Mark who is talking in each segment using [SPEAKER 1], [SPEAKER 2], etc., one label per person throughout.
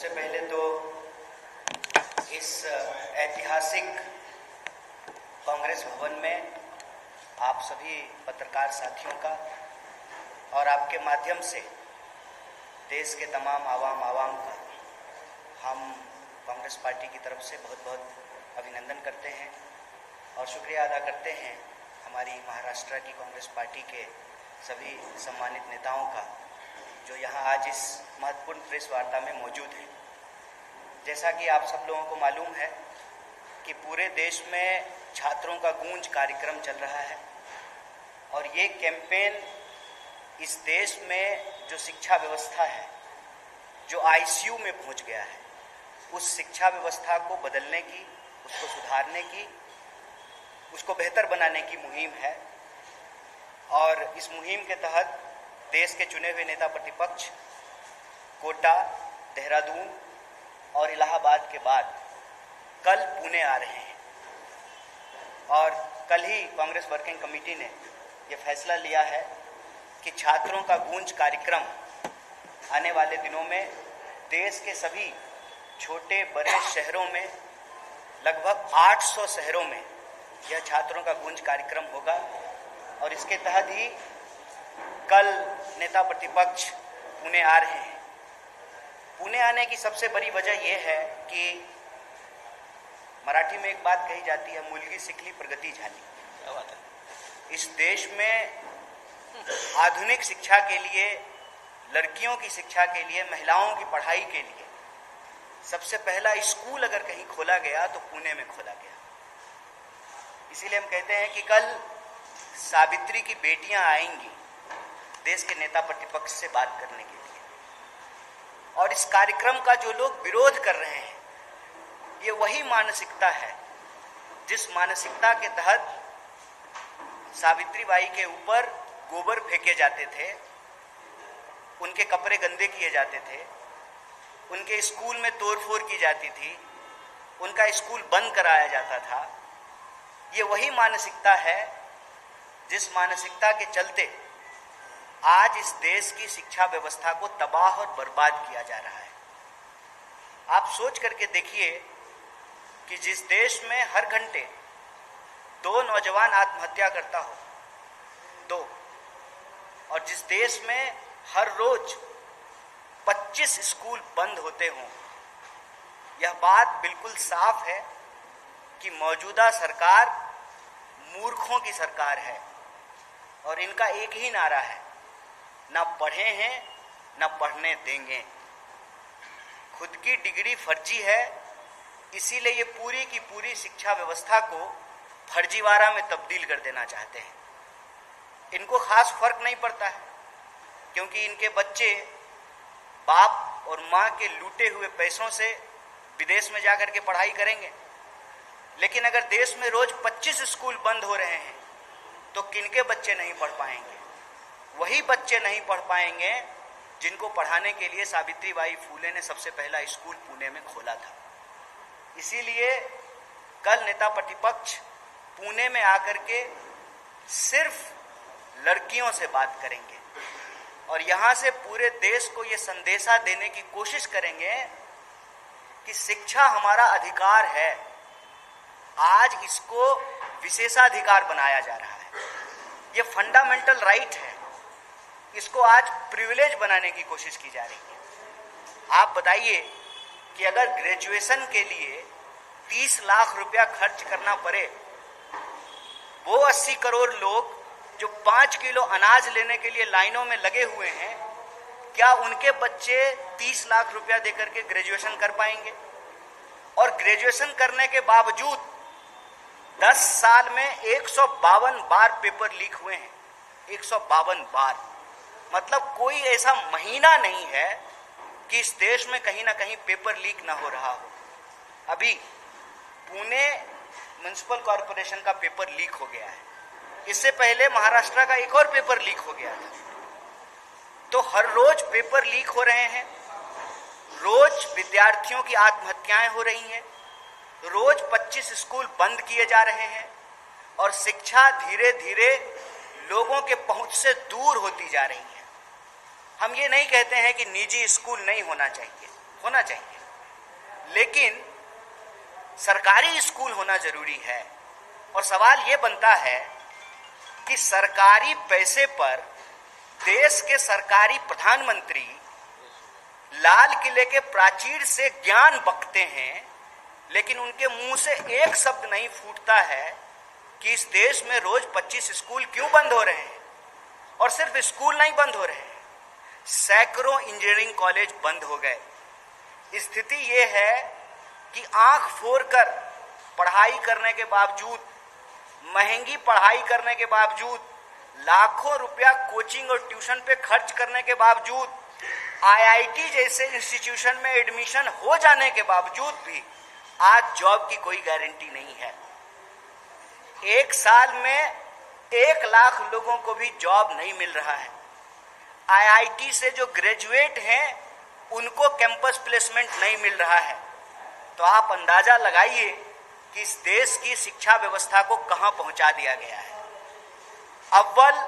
[SPEAKER 1] सबसे पहले तो इस ऐतिहासिक कांग्रेस भवन में आप सभी पत्रकार साथियों का और आपके माध्यम से देश के तमाम आवाम का हम कांग्रेस पार्टी की तरफ से बहुत बहुत अभिनंदन करते हैं और शुक्रिया अदा करते हैं हमारी महाराष्ट्र की कांग्रेस पार्टी के सभी सम्मानित नेताओं का जो यहाँ आज इस महत्वपूर्ण प्रेस वार्ता में मौजूद हैं। जैसा कि आप सब लोगों को मालूम है कि पूरे देश में छात्रों का गूंज कार्यक्रम चल रहा है और ये कैंपेन इस देश में जो शिक्षा व्यवस्था है, जो आईसीयू में पहुंच गया है, उस शिक्षा व्यवस्था को बदलने की, उसको सुधारने की, उसको बेहतर बनाने की मुहिम है। और इस मुहिम के तहत देश के चुने हुए नेता प्रतिपक्ष कोटा, देहरादून और इलाहाबाद के बाद कल पुणे आ रहे हैं और कल ही कांग्रेस वर्किंग कमेटी ने ये फैसला लिया है कि छात्रों का गूंज कार्यक्रम आने वाले दिनों में देश के सभी छोटे बड़े शहरों में, लगभग 800 शहरों में यह छात्रों का गूंज कार्यक्रम होगा। और इसके तहत ही कल नेता प्रतिपक्ष पुणे आ रहे हैं। पुणे आने की सबसे बड़ी वजह यह है कि मराठी में एक बात कही जाती है, मुलगी शिकली प्रगति झाली। क्या बात है? इस देश में आधुनिक शिक्षा के लिए, लड़कियों की शिक्षा के लिए, महिलाओं की पढ़ाई के लिए सबसे पहला स्कूल अगर कहीं खोला गया तो पुणे में खोला गया। इसीलिए हम कहते हैं कि कल सावित्री की बेटियां आएंगी देश के नेता प्रतिपक्ष से बात करने के लिए। और इस कार्यक्रम का जो लोग विरोध कर रहे हैं, ये वही मानसिकता है जिस मानसिकता के तहत सावित्री बाई के ऊपर गोबर फेंके जाते थे, उनके कपड़े गंदे किए जाते थे, उनके स्कूल में तोड़फोड़ की जाती थी, उनका स्कूल बंद कराया जाता था। ये वही मानसिकता है जिस मानसिकता के चलते आज इस देश की शिक्षा व्यवस्था को तबाह और बर्बाद किया जा रहा है। आप सोच करके देखिए कि जिस देश में हर घंटे 2 नौजवान आत्महत्या करता हो, 2, और जिस देश में हर रोज 25 स्कूल बंद होते हों, यह बात बिल्कुल साफ है कि मौजूदा सरकार मूर्खों की सरकार है और इनका एक ही नारा है, ना पढ़े हैं ना पढ़ने देंगे। खुद की डिग्री फर्जी है, इसीलिए ये पूरी की पूरी शिक्षा व्यवस्था को फर्जीवाड़ा में तब्दील कर देना चाहते हैं। इनको खास फर्क नहीं पड़ता है क्योंकि इनके बच्चे बाप और माँ के लूटे हुए पैसों से विदेश में जाकर के पढ़ाई करेंगे। लेकिन अगर देश में रोज 25 स्कूल बंद हो रहे हैं तो किनके बच्चे नहीं पढ़ पाएंगे? वही बच्चे नहीं पढ़ पाएंगे जिनको पढ़ाने के लिए सावित्री बाई फुले ने सबसे पहला स्कूल पुणे में खोला था। इसीलिए कल नेता प्रतिपक्ष पुणे में आकर के सिर्फ लड़कियों से बात करेंगे और यहाँ से पूरे देश को ये संदेशा देने की कोशिश करेंगे कि शिक्षा हमारा अधिकार है। आज इसको विशेषाधिकार बनाया जा रहा है। ये फंडामेंटल राइट है, इसको आज प्रिविलेज बनाने की कोशिश की जा रही है। आप बताइए कि अगर ग्रेजुएशन के लिए 30 लाख रुपया खर्च करना पड़े, वो 80 करोड़ लोग जो 5 किलो अनाज लेने के लिए लाइनों में लगे हुए हैं, क्या उनके बच्चे 30 लाख रुपया देकर के ग्रेजुएशन कर पाएंगे? और ग्रेजुएशन करने के बावजूद 10 साल में 152 बार पेपर लीक हुए हैं। 152 बार, मतलब कोई ऐसा महीना नहीं है कि इस देश में कहीं ना कहीं पेपर लीक ना हो रहा हो। अभी पुणे म्युनिसिपल कॉरपोरेशन का पेपर लीक हो गया है, इससे पहले महाराष्ट्र का एक और पेपर लीक हो गया था। तो हर रोज पेपर लीक हो रहे हैं, रोज विद्यार्थियों की आत्महत्याएं हो रही हैं, रोज 25 स्कूल बंद किए जा रहे हैं और शिक्षा धीरे धीरे लोगों के पहुंच से दूर होती जा रही है। हम ये नहीं कहते हैं कि निजी स्कूल नहीं होना चाहिए, होना चाहिए, लेकिन सरकारी स्कूल होना जरूरी है। और सवाल ये बनता है कि सरकारी पैसे पर देश के सरकारी प्रधानमंत्री लाल किले के प्राचीर से ज्ञान बकते हैं, लेकिन उनके मुंह से एक शब्द नहीं फूटता है कि इस देश में रोज 25 स्कूल क्यों बंद हो रहे हैं। और सिर्फ स्कूल नहीं बंद हो रहे हैं, सैकड़ों इंजीनियरिंग कॉलेज बंद हो गए। स्थिति ये है कि आंख फोड़कर पढ़ाई करने के बावजूद, महंगी पढ़ाई करने के बावजूद, लाखों रुपया कोचिंग और ट्यूशन पे खर्च करने के बावजूद, आईआईटी जैसे इंस्टीट्यूशन में एडमिशन हो जाने के बावजूद भी आज जॉब की कोई गारंटी नहीं है। एक साल में 1 लाख लोगों को भी जॉब नहीं मिल रहा है। आईआईटी से जो ग्रेजुएट हैं उनको कैंपस प्लेसमेंट नहीं मिल रहा है। तो आप अंदाजा लगाइए कि इस देश की शिक्षा व्यवस्था को कहां पहुंचा दिया गया है। अव्वल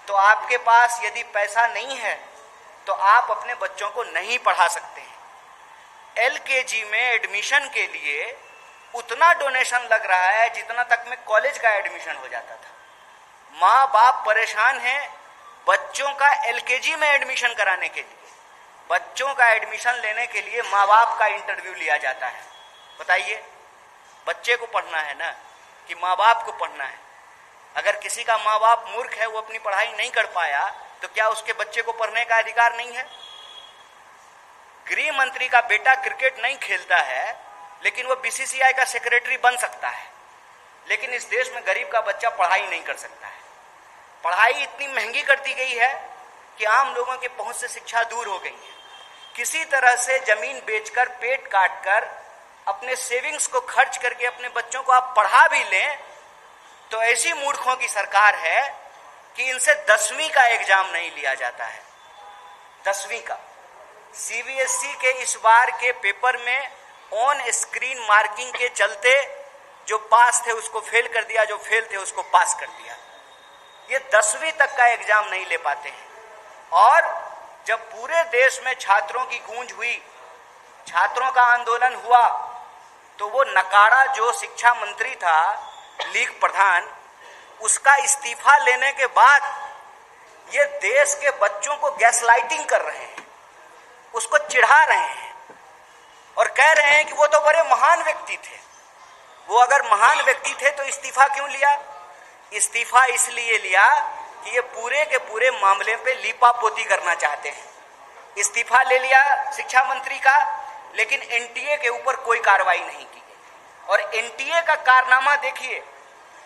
[SPEAKER 1] तो आपके पास यदि पैसा नहीं है तो आप अपने बच्चों को नहीं पढ़ा सकते हैं। एलकेजी में एडमिशन के लिए उतना डोनेशन लग रहा है जितना तक में कॉलेज का एडमिशन हो जाता था। माँ बाप परेशान हैं बच्चों का एलकेजी में एडमिशन कराने के लिए। बच्चों का एडमिशन लेने के लिए माँ बाप का इंटरव्यू लिया जाता है। बताइए, बच्चे को पढ़ना है ना कि माँ बाप को पढ़ना है? अगर किसी का माँ बाप मूर्ख है, वो अपनी पढ़ाई नहीं कर पाया, तो क्या उसके बच्चे को पढ़ने का अधिकार नहीं है? गृह मंत्री का बेटा क्रिकेट नहीं खेलता है, लेकिन वो बीसीसीआई का सेक्रेटरी बन सकता है। लेकिन इस देश में गरीब का बच्चा पढ़ाई नहीं कर सकता है। पढ़ाई इतनी महंगी कर दी गई है कि आम लोगों के पहुंच से शिक्षा दूर हो गई है। किसी तरह से जमीन बेचकर, पेट काटकर, अपने सेविंग्स को खर्च करके अपने बच्चों को आप पढ़ा भी लें तो ऐसी मूर्खों की सरकार है कि इनसे 10वीं का एग्जाम नहीं लिया जाता है। 10वीं का सीबीएसई के इस बार के पेपर में ऑन स्क्रीन मार्किंग के चलते जो पास थे उसको फेल कर दिया, जो फेल थे उसको पास कर दिया। ये 10वीं तक का एग्जाम नहीं ले पाते हैं। और जब पूरे देश में छात्रों की गूंज हुई, छात्रों का आंदोलन हुआ, तो वो नकारा जो शिक्षा मंत्री था, लीग प्रधान, उसका इस्तीफा लेने के बाद ये देश के बच्चों को गैसलाइटिंग कर रहे हैं, उसको चिढ़ा रहे हैं और कह रहे हैं कि वो तो बड़े महान व्यक्ति थे। वो अगर महान व्यक्ति थे तो इस्तीफा क्यों लिया? इस्तीफा इसलिए लिया कि ये पूरे के पूरे मामले पे लीपापोती करना चाहते हैं। इस्तीफा ले लिया शिक्षा मंत्री का, लेकिन एनटीए के ऊपर कोई कार्रवाई नहीं की गई। और एनटीए का कारनामा देखिए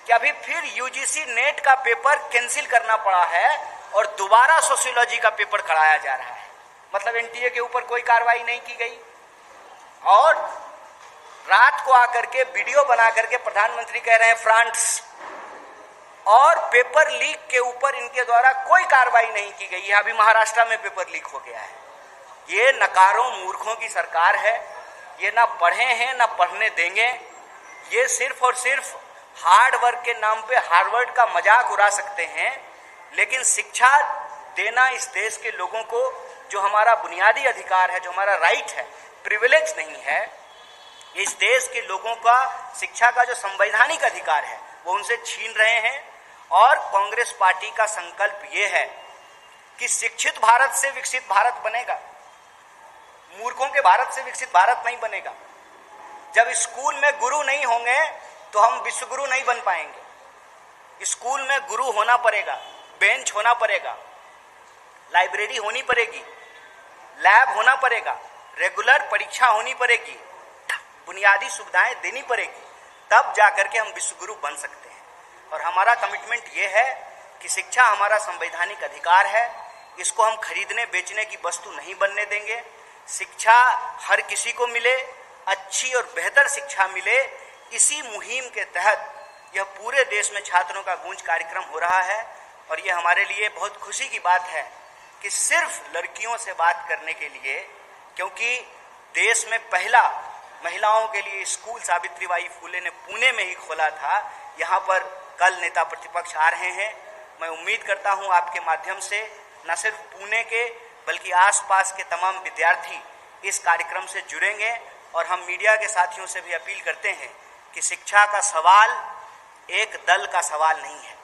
[SPEAKER 1] कि अभी फिर यूजीसी नेट का पेपर कैंसिल करना पड़ा है और दोबारा सोशियोलॉजी का पेपर कराया जा रहा है। मतलब एनटीए के ऊपर कोई कार्रवाई नहीं की गई। और रात को आकर के वीडियो बना करके प्रधानमंत्री कह रहे हैं फ्रांस, और पेपर लीक के ऊपर इनके द्वारा कोई कार्रवाई नहीं की गई है। अभी महाराष्ट्र में पेपर लीक हो गया है। ये नकारों मूर्खों की सरकार है। ये ना पढ़े हैं ना पढ़ने देंगे। ये सिर्फ और सिर्फ हार्ड वर्क के नाम पे हार्वर्ड का मजाक उड़ा सकते हैं, लेकिन शिक्षा देना इस देश के लोगों को, जो हमारा बुनियादी अधिकार है, जो हमारा राइट है, प्रिविलेज नहीं है। इस देश के लोगों का शिक्षा का जो संवैधानिक अधिकार है वो उनसे छीन रहे हैं। और कांग्रेस पार्टी का संकल्प ये है कि शिक्षित भारत से विकसित भारत बनेगा, मूर्खों के भारत से विकसित भारत नहीं बनेगा। जब स्कूल में गुरु नहीं होंगे तो हम विश्वगुरु नहीं बन पाएंगे। स्कूल में गुरु होना पड़ेगा, बेंच होना पड़ेगा, लाइब्रेरी होनी पड़ेगी, लैब होना पड़ेगा, रेगुलर परीक्षा होनी पड़ेगी, बुनियादी सुविधाएं देनी पड़ेगी, तब जाकर के हम विश्वगुरु बन सकते हैं। और हमारा कमिटमेंट ये है कि शिक्षा हमारा संवैधानिक अधिकार है। इसको हम खरीदने बेचने की वस्तु नहीं बनने देंगे। शिक्षा हर किसी को मिले, अच्छी और बेहतर शिक्षा मिले, इसी मुहिम के तहत यह पूरे देश में छात्रों का गूंज कार्यक्रम हो रहा है। और ये हमारे लिए बहुत खुशी की बात है कि सिर्फ लड़कियों से बात करने के लिए, क्योंकि देश में पहला महिलाओं के लिए स्कूल सावित्रीबाई फुले ने पुणे में ही खोला था। यहाँ पर कल नेता प्रतिपक्ष आ रहे हैं। मैं उम्मीद करता हूँ आपके माध्यम से न सिर्फ पुणे के बल्कि आसपास के तमाम विद्यार्थी इस कार्यक्रम से जुड़ेंगे और हम मीडिया के साथियों से भी अपील करते हैं कि शिक्षा का सवाल एक दल का सवाल नहीं है।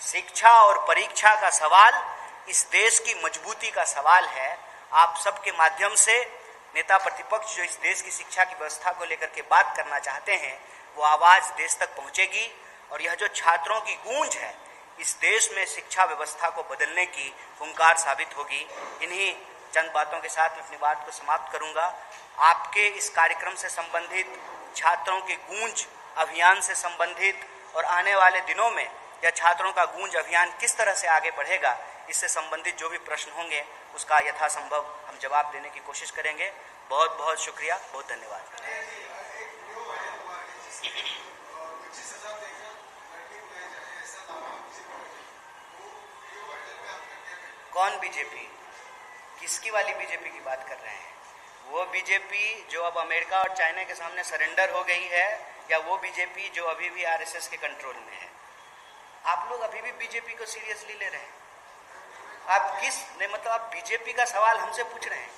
[SPEAKER 1] शिक्षा और परीक्षा का सवाल इस देश की मजबूती का सवाल है। आप सबके माध्यम से नेता प्रतिपक्ष जो इस देश की शिक्षा की व्यवस्था को लेकर के बात करना चाहते हैं, वो आवाज़ देश तक पहुंचेगी और यह जो छात्रों की गूंज है इस देश में शिक्षा व्यवस्था को बदलने की हुंकार साबित होगी। इन्हीं चंद बातों के साथ मैं अपनी बात को समाप्त करूंगा। आपके इस कार्यक्रम से संबंधित, छात्रों की गूंज अभियान से संबंधित और आने वाले दिनों में यह छात्रों का गूंज अभियान किस तरह से आगे बढ़ेगा, इससे संबंधित जो भी प्रश्न होंगे उसका यथासंभव हम जवाब देने की कोशिश करेंगे। बहुत बहुत शुक्रिया, बहुत धन्यवाद। कौन बीजेपी? किसकी वाली बीजेपी की बात कर रहे हैं? वो बीजेपी जो अब अमेरिका और चाइना के सामने सरेंडर हो गई है, या वो बीजेपी जो अभी भी आरएसएस के कंट्रोल में है? आप लोग अभी भी बीजेपी को सीरियसली ले रहे हैं? आप किस ने मतलब आप बीजेपी का सवाल हमसे पूछ रहे हैं?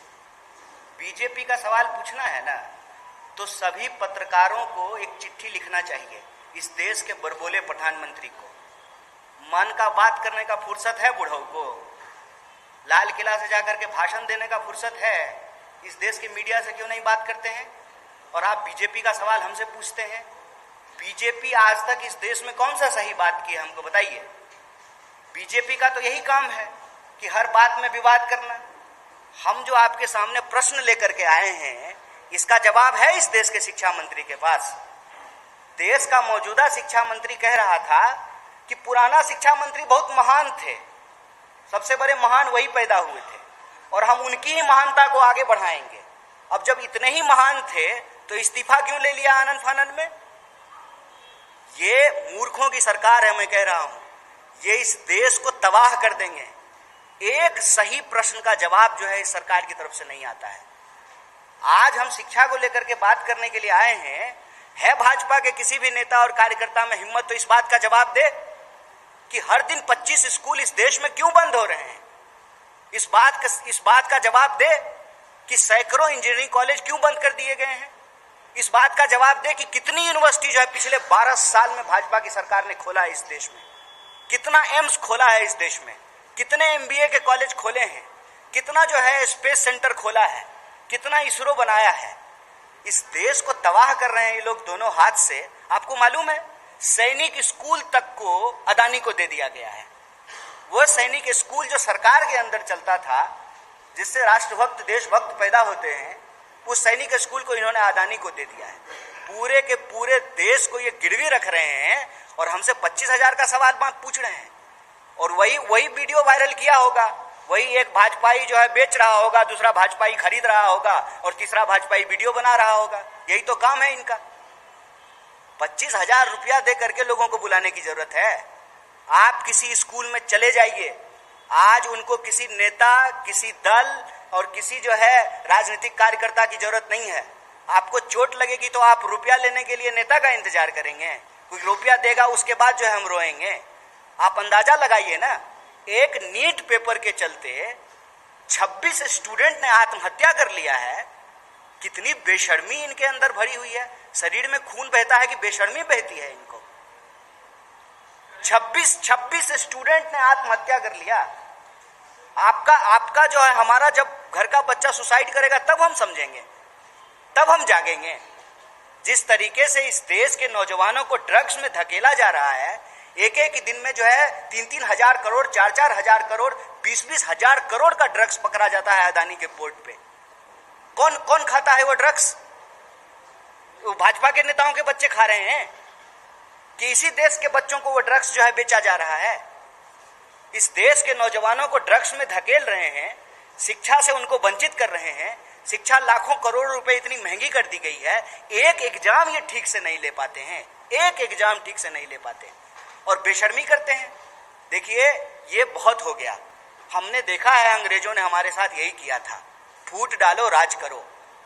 [SPEAKER 1] बीजेपी का सवाल पूछना है ना, तो सभी पत्रकारों को एक चिट्ठी लिखना चाहिए इस देश के बड़बोले प्रधानमंत्री को। मन का बात करने का फुर्सत है बुढ़ऊ को? लाल किला से जाकर के भाषण देने का फुर्सत है? इस देश के मीडिया से क्यों नहीं बात करते हैं? और आप बीजेपी का सवाल हमसे पूछते हैं? बीजेपी आज तक इस देश में कौन सा सही बात की है, हमको बताइए। बीजेपी का तो यही काम है कि हर बात में विवाद करना। हम जो आपके सामने प्रश्न लेकर के आए हैं, इसका जवाब है इस देश के शिक्षा मंत्री के पास। देश का मौजूदा शिक्षा मंत्री कह रहा था कि पुराना शिक्षा मंत्री बहुत महान थे, सबसे बड़े महान वही पैदा हुए थे और हम उनकी ही महानता को आगे बढ़ाएंगे। अब जब इतने ही महान थे तो इस्तीफा क्यों ले लिया आनन फानन में? ये मूर्खों की सरकार है, मैं कह रहा हूं। ये इस देश को तबाह कर देंगे। एक सही प्रश्न का जवाब जो है इस सरकार की तरफ से नहीं आता है। आज हम शिक्षा को लेकर के बात करने के लिए आए हैं। है भाजपा के किसी भी नेता और कार्यकर्ता में हिम्मत तो इस बात का जवाब दे कि हर दिन 25 स्कूल इस देश में क्यों बंद हो रहे हैं? इस बात का जवाब दे कि सैकड़ों इंजीनियरिंग कॉलेज क्यों बंद कर दिए गए हैं? इस बात का जवाब दे कि कितनी यूनिवर्सिटी जो है पिछले 12 साल में भाजपा की सरकार ने खोला है इस देश में, कितना एम्स खोला है इस देश में, कितने एमबीए के कॉलेज खोले हैं, कितना जो है स्पेस सेंटर खोला है, कितना इसरो बनाया है। इस देश को तबाह कर रहे हैं ये लोग दोनों हाथ से। आपको मालूम है सैनिक स्कूल तक को अदानी को दे दिया गया है। वो सैनिक स्कूल जो सरकार के अंदर चलता था, जिससे राष्ट्रभक्त देशभक्त पैदा होते हैं, उस सैनिक स्कूल को इन्होंने अदानी को दे दिया है। पूरे के पूरे देश को ये गिरवी रख रहे हैं और हमसे 25,000 का सवाल पूछ रहे हैं। और वही वीडियो वायरल किया होगा, वही एक भाजपाई जो है बेच रहा होगा, दूसरा भाजपाई खरीद रहा होगा और तीसरा भाजपाई वीडियो बना रहा होगा। यही तो काम है इनका। 25,000 रुपया दे करके लोगों को बुलाने की जरूरत है? आप किसी स्कूल में चले जाइए, आज उनको किसी नेता, किसी दल और किसी जो है राजनीतिक कार्यकर्ता की जरूरत नहीं है। आपको चोट लगेगी तो आप रुपया लेने के लिए नेता का इंतजार करेंगे? कोई रुपया देगा उसके बाद जो है हम रोएंगे? आप अंदाजा लगाइए ना, एक नीट पेपर के चलते 26 स्टूडेंट ने आत्महत्या कर लिया है। कितनी बेशर्मी इनके अंदर भरी हुई है। शरीर में खून बहता है कि बेशर्मी बहती है इनको? 26 स्टूडेंट ने आत्महत्या कर लिया। आपका जो है, हमारा जब घर का बच्चा सुसाइड करेगा तब हम समझेंगे, तब हम जागेंगे। जिस तरीके से इस देश के नौजवानों को ड्रग्स में धकेला जा रहा है, एक एक दिन में जो है 3-3 हजार करोड़, 4-4 हजार करोड़, 20-20 हजार करोड़ का ड्रग्स पकड़ा जाता है अदानी के पोर्ट पे। कौन खाता है वो ड्रग्स? वो भाजपा के नेताओं के बच्चे खा रहे हैं कि इसी देश के बच्चों को वो ड्रग्स जो है बेचा जा रहा है? इस देश के नौजवानों को ड्रग्स में धकेल रहे हैं, शिक्षा से उनको वंचित कर रहे हैं। शिक्षा लाखों करोड़ रुपए इतनी महंगी कर दी गई है, एक एग्जाम ये ठीक से नहीं ले पाते हैं, एक एग्जाम ठीक से नहीं ले पाते और बेशर्मी करते हैं। देखिए ये बहुत हो गया। हमने देखा है अंग्रेजों ने हमारे साथ यही किया था, फूट डालो राज करो।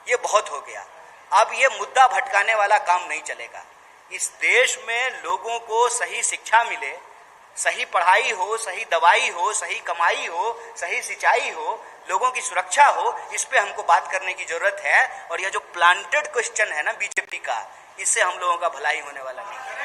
[SPEAKER 1] ये बहुत हो गया। अब ये मुद्दा भटकाने वाला काम नहीं चलेगा। इस देश में लोगों को सही शिक्षा मिले, सही पढ़ाई हो, सही दवाई हो, सही कमाई हो, सही सिंचाई हो, लोगों की सुरक्षा हो, इस पे हमको बात करने की जरूरत है। और यह जो प्लांटेड क्वेश्चन है ना बीजेपी का, इससे हम लोगों का भलाई होने वाला नहीं है।